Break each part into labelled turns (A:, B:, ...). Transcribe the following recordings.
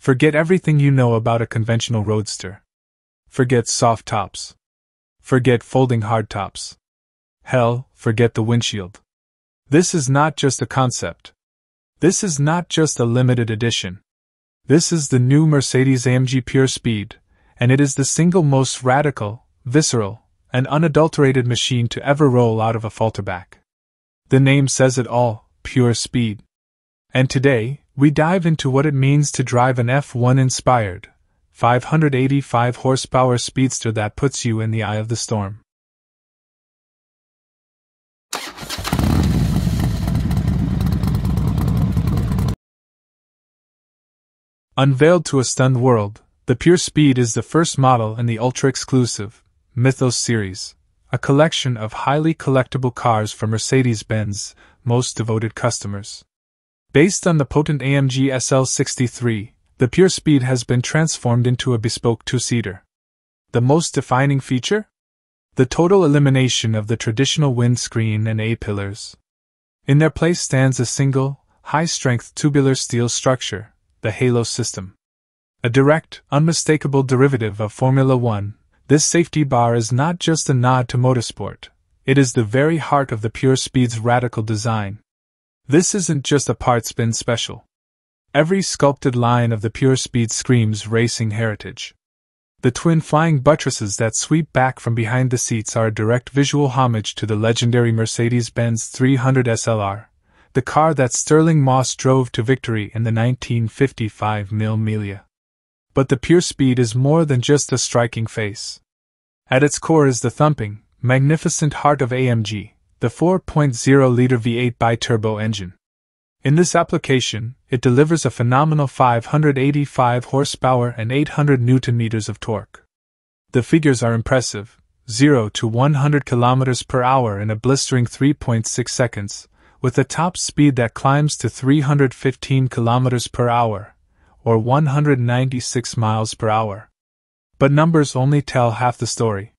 A: Forget everything you know about a conventional Roadster. Forget soft tops. Forget folding hardtops. Hell, forget the windshield. This is not just a concept. This is not just a limited edition. This is the new Mercedes-AMG PureSpeed, and it is the single most radical, visceral, and unadulterated machine to ever roll out of a falterback. The name says it all, pure speed. And today, we dive into what it means to drive an F1-inspired, 585 horsepower speedster that puts you in the eye of the storm. Unveiled to a stunned world, the PureSpeed is the first model in the ultra-exclusive Mythos series, a collection of highly collectible cars for Mercedes-Benz most devoted customers. Based on the potent AMG SL63, the PureSpeed has been transformed into a bespoke two-seater. The most defining feature? The total elimination of the traditional windscreen and A-pillars. In their place stands a single, high-strength tubular steel structure, the Halo system. A direct, unmistakable derivative of Formula One, this safety bar is not just a nod to motorsport, it is the very heart of the PureSpeed's radical design. This isn't just a part spin special. Every sculpted line of the PureSpeed screams racing heritage. The twin flying buttresses that sweep back from behind the seats are a direct visual homage to the legendary Mercedes-Benz 300 SLR, the car that Sterling Moss drove to victory in the 1955 Mille Miglia. But the PureSpeed is more than just a striking face. At its core is the thumping, magnificent heart of AMG, the 4.0-liter V8 bi-turbo engine. In this application, it delivers a phenomenal 585 horsepower and 800 Nm of torque. The figures are impressive: 0 to 100 km per hour in a blistering 3.6 seconds, with a top speed that climbs to 315 km per hour, or 196 miles per hour. But numbers only tell half the story.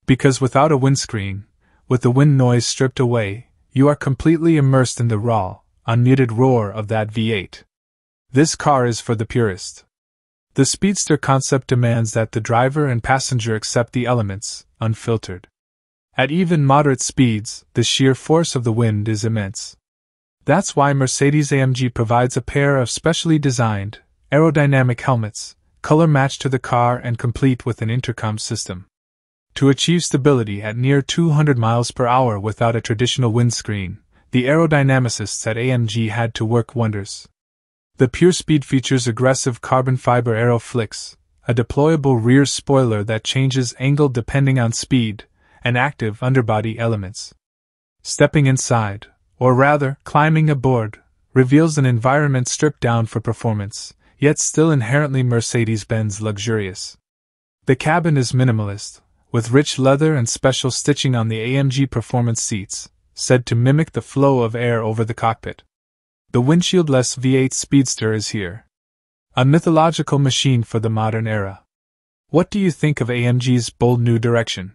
A: Because without a windscreen, with the wind noise stripped away, you are completely immersed in the raw, unmuted roar of that V8. This car is for the purist. The Speedster concept demands that the driver and passenger accept the elements, unfiltered. At even moderate speeds, the sheer force of the wind is immense. That's why Mercedes-AMG provides a pair of specially designed, aerodynamic helmets, color-matched to the car and complete with an intercom system. To achieve stability at near 200 miles per hour without a traditional windscreen, the aerodynamicists at AMG had to work wonders. The PureSpeed features aggressive carbon fiber aero flicks, a deployable rear spoiler that changes angle depending on speed, and active underbody elements. Stepping inside, or rather, climbing aboard, reveals an environment stripped down for performance, yet still inherently Mercedes-Benz luxurious. The cabin is minimalist, with rich leather and special stitching on the AMG performance seats, said to mimic the flow of air over the cockpit. The Windshield-Less V8 Speedster is here. A mythological machine for the modern era. What do you think of AMG's bold new direction?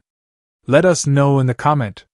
A: Let us know in the comment